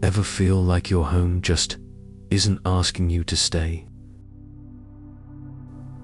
Ever feel like your home just isn't asking you to stay?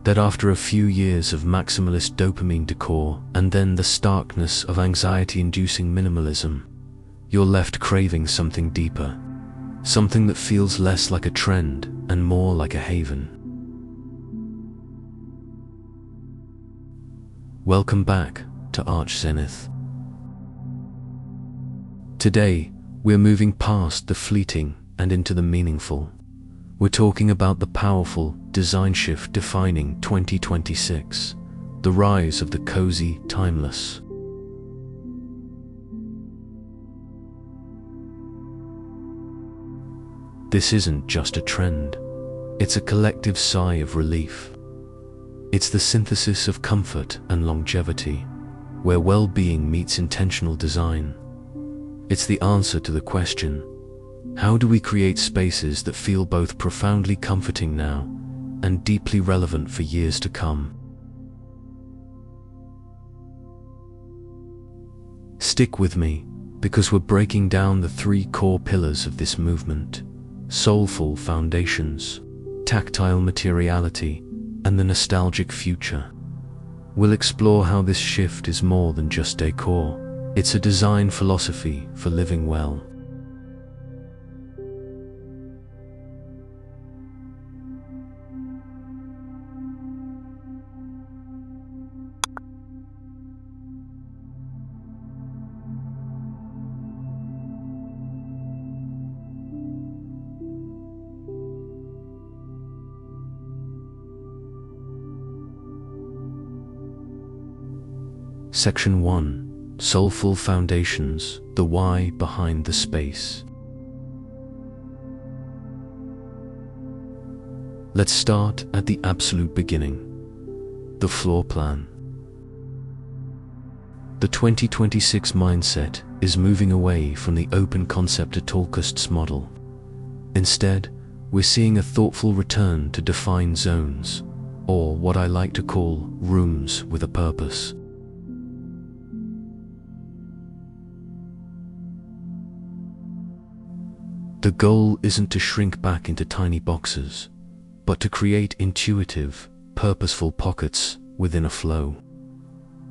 That after a few years of maximalist dopamine decor and then the starkness of anxiety-inducing minimalism, you're left craving something deeper, something that feels less like a trend and more like a haven. Welcome back to Arch Zenith. Today, we're moving past the fleeting and into the meaningful. We're talking about the powerful design shift defining 2026, the rise of the cozy timeless. This isn't just a trend, it's a collective sigh of relief. It's the synthesis of comfort and longevity, where well-being meets intentional design. It's the answer to the question, how do we create spaces that feel both profoundly comforting now and deeply relevant for years to come? Stick with me, because we're breaking down the three core pillars of this movement: Soulful Foundations, Tactile Materiality, and the Nostalgic Future. We'll explore how this shift is more than just decor. It's a design philosophy for living well. Section 1. Soulful Foundations, the why behind the space. Let's start at the absolute beginning, the floor plan. The 2026 mindset is moving away from the open concept at all costs model. Instead, we're seeing a thoughtful return to defined zones, or what I like to call rooms with a purpose. The goal isn't to shrink back into tiny boxes, but to create intuitive, purposeful pockets within a flow.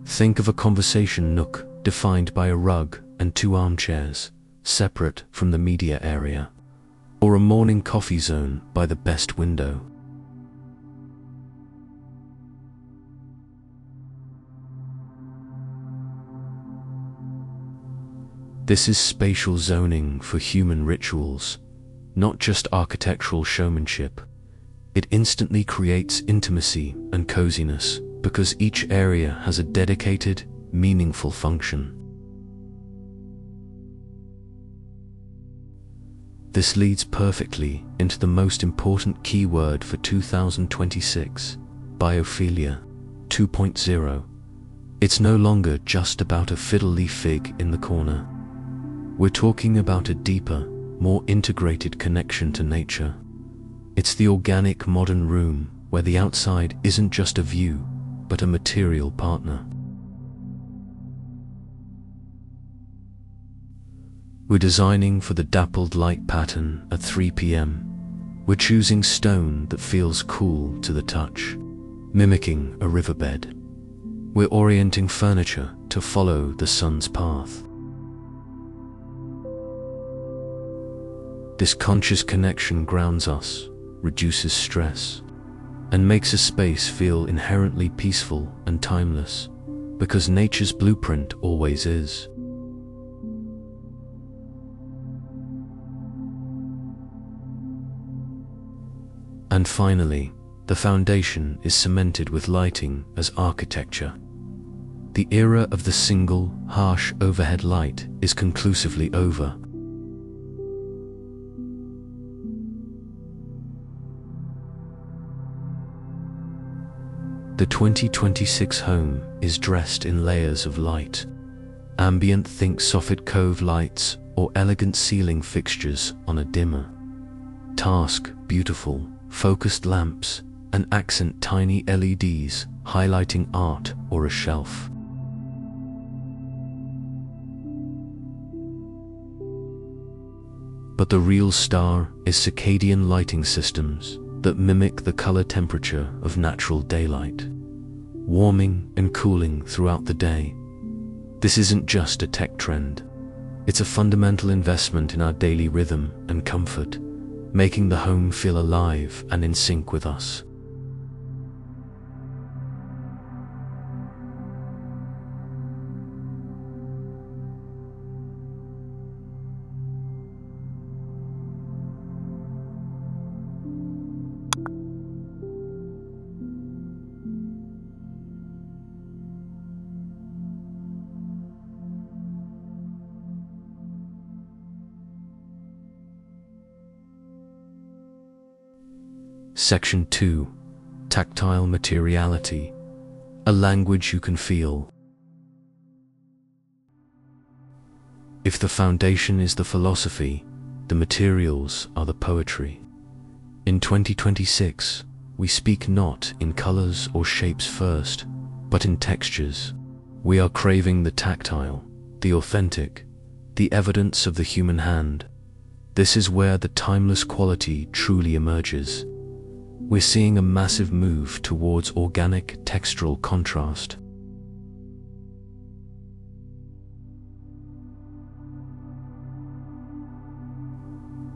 Think of a conversation nook defined by a rug and 2 armchairs, separate from the media area, or a morning coffee zone by the best window. This is spatial zoning for human rituals, not just architectural showmanship. It instantly creates intimacy and coziness because each area has a dedicated, meaningful function. This leads perfectly into the most important keyword for 2026, Biophilia 2.0. It's no longer just about a fiddly fig in the corner. We're talking about a deeper, more integrated connection to nature. It's the organic modern room where the outside isn't just a view, but a material partner. We're designing for the dappled light pattern at 3 p.m. We're choosing stone that feels cool to the touch, mimicking a riverbed. We're orienting furniture to follow the sun's path. This conscious connection grounds us, reduces stress, and makes a space feel inherently peaceful and timeless, because nature's blueprint always is. And finally, the foundation is cemented with lighting as architecture. The era of the single, harsh overhead light is conclusively over. The 2026 home is dressed in layers of light. Ambient, think soffit cove lights or elegant ceiling fixtures on a dimmer. Task, beautiful, focused lamps and accent tiny LEDs highlighting art or a shelf. But the real star is circadian lighting systems that mimic the color temperature of natural daylight, warming and cooling throughout the day. This isn't just a tech trend. It's a fundamental investment in our daily rhythm and comfort, making the home feel alive and in sync with us. Section 2. Tactile Materiality. A language you can feel. If the foundation is the philosophy, the materials are the poetry. In 2026, we speak not in colors or shapes first, but in textures. We are craving the tactile, the authentic, the evidence of the human hand. This is where the timeless quality truly emerges. We're seeing a massive move towards organic textural contrast.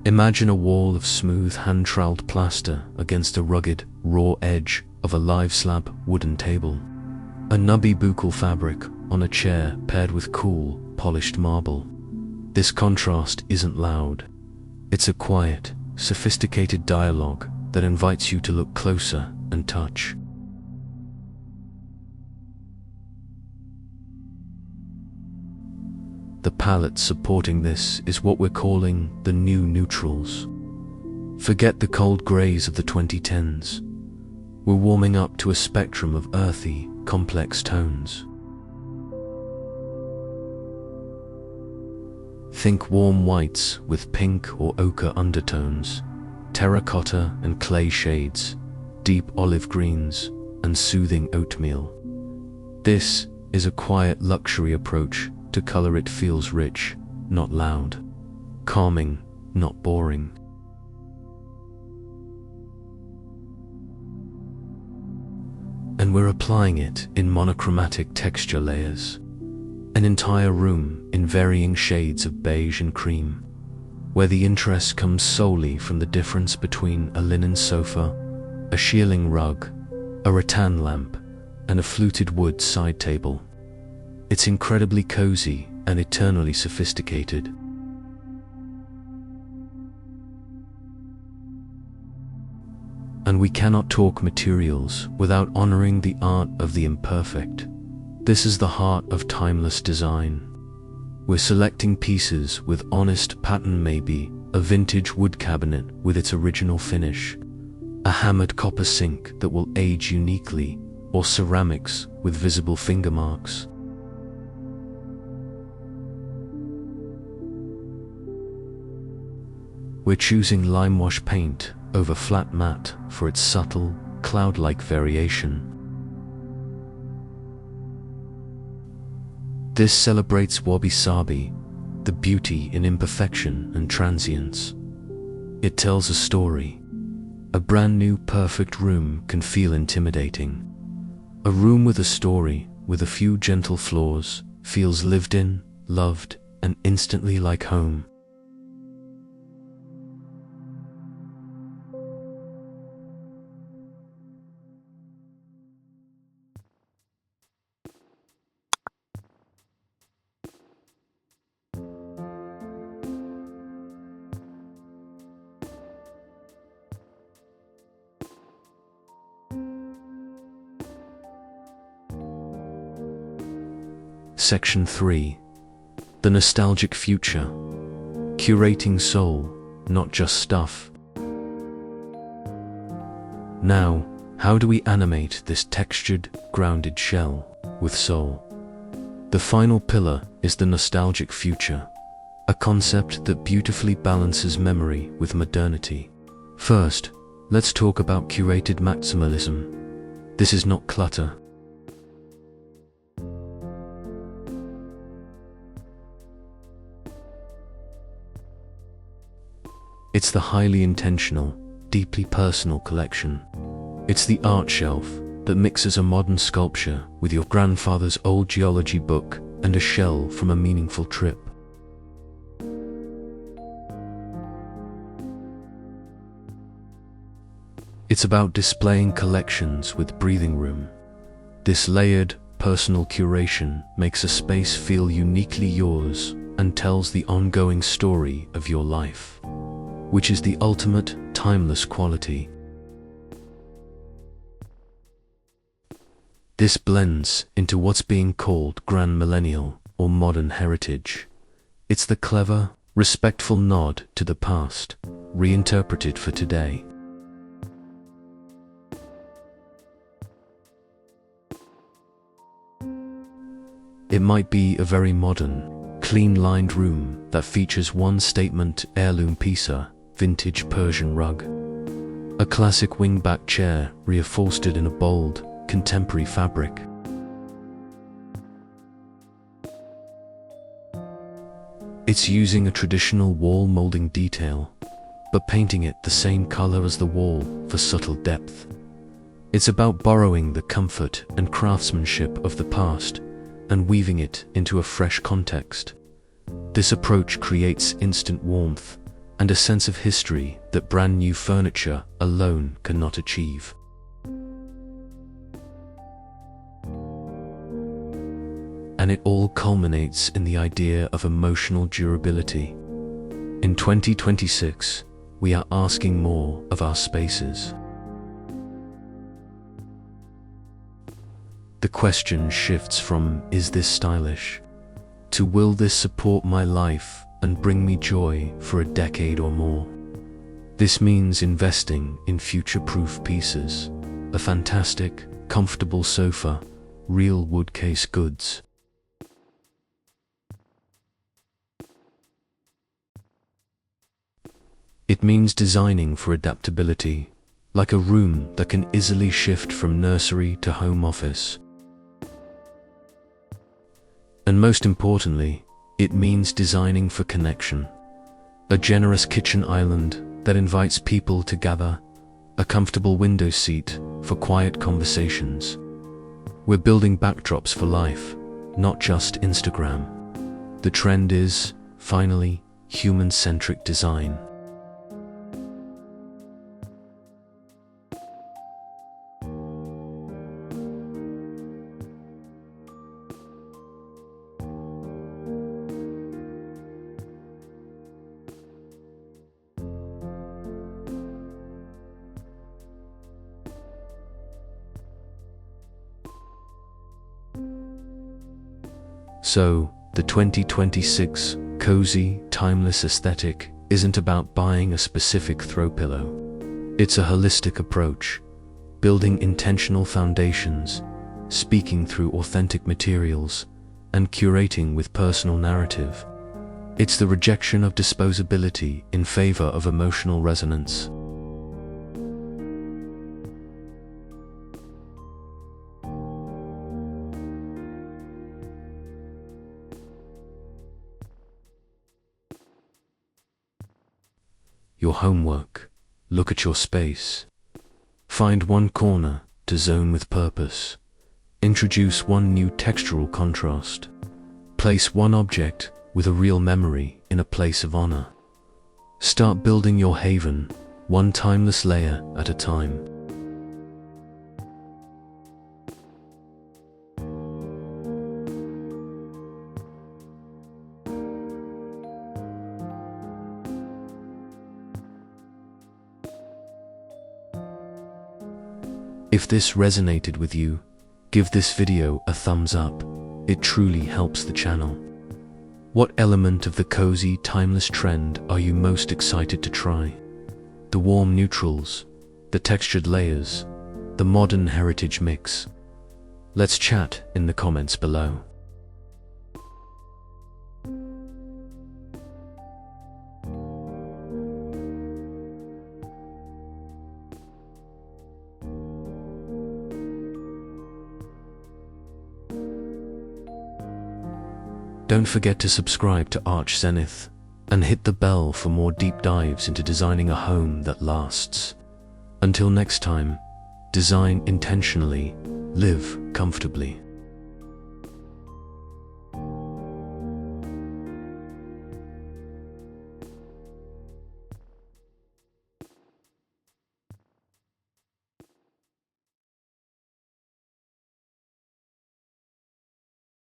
Imagine a wall of smooth hand-troweled plaster against a rugged, raw edge of a live slab wooden table. A nubby buccal fabric on a chair paired with cool, polished marble. This contrast isn't loud. It's a quiet, sophisticated dialogue that invites you to look closer and touch. The palette supporting this is what we're calling the new neutrals. Forget the cold greys of the 2010s. We're warming up to a spectrum of earthy, complex tones. Think warm whites with pink or ochre undertones, terracotta and clay shades, deep olive greens, and soothing oatmeal. This is a quiet luxury approach to color. It feels rich, not loud, calming, not boring. And we're applying it in monochromatic texture layers. An entire room in varying shades of beige and cream, where the interest comes solely from the difference between a linen sofa, a shearling rug, a rattan lamp, and a fluted wood side table. It's incredibly cozy and eternally sophisticated. And we cannot talk materials without honoring the art of the imperfect. This is the heart of timeless design. We're selecting pieces with honest pattern, maybe a vintage wood cabinet with its original finish, a hammered copper sink that will age uniquely, or ceramics with visible finger marks. We're choosing lime wash paint over flat matte for its subtle, cloud-like variation. This celebrates wabi-sabi, the beauty in imperfection and transience. It tells a story. A brand new perfect room can feel intimidating. A room with a story, with a few gentle flaws, feels lived in, loved, and instantly like home. Section 3. The Nostalgic Future. Curating soul, not just stuff. Now, how do we animate this textured, grounded shell with soul? The final pillar is the nostalgic future, a concept that beautifully balances memory with modernity. First, let's talk about curated maximalism. This is not clutter. It's the highly intentional, deeply personal collection. It's the art shelf that mixes a modern sculpture with your grandfather's old geology book and a shell from a meaningful trip. It's about displaying collections with breathing room. This layered, personal curation makes a space feel uniquely yours and tells the ongoing story of your life, which is the ultimate, timeless quality. This blends into what's being called grand millennial or modern heritage. It's the clever, respectful nod to the past, reinterpreted for today. It might be a very modern, clean-lined room that features one-statement heirloom pisa, vintage Persian rug, a classic wingback chair reinforced in a bold, contemporary fabric. It's using a traditional wall molding detail, but painting it the same color as the wall for subtle depth. It's about borrowing the comfort and craftsmanship of the past and weaving it into a fresh context. This approach creates instant warmth and a sense of history that brand new furniture alone cannot achieve. And it all culminates in the idea of emotional durability. In 2026, we are asking more of our spaces. The question shifts from, is this stylish, to will this support my life and bring me joy for a decade or more? This means investing in future-proof pieces, a fantastic, comfortable sofa, real wood case goods. It means designing for adaptability, like a room that can easily shift from nursery to home office. And most importantly, it means designing for connection. A generous kitchen island that invites people to gather, a comfortable window seat for quiet conversations. We're building backdrops for life, not just Instagram. The trend is, finally, human-centric design. So, the 2026 cozy, timeless aesthetic isn't about buying a specific throw pillow. It's a holistic approach, building intentional foundations, speaking through authentic materials, and curating with personal narrative. It's the rejection of disposability in favor of emotional resonance. Your homework. Look at your space. Find one corner to zone with purpose. Introduce one new textural contrast. Place one object with a real memory in a place of honor. Start building your haven, one timeless layer at a time. If this resonated with you, give this video a thumbs up. It truly helps the channel. What element of the cozy, timeless trend are you most excited to try? The warm neutrals, the textured layers, the modern heritage mix? Let's chat in the comments below. Don't forget to subscribe to Arch Zenith and hit the bell for more deep dives into designing a home that lasts. Until next time, design intentionally, live comfortably.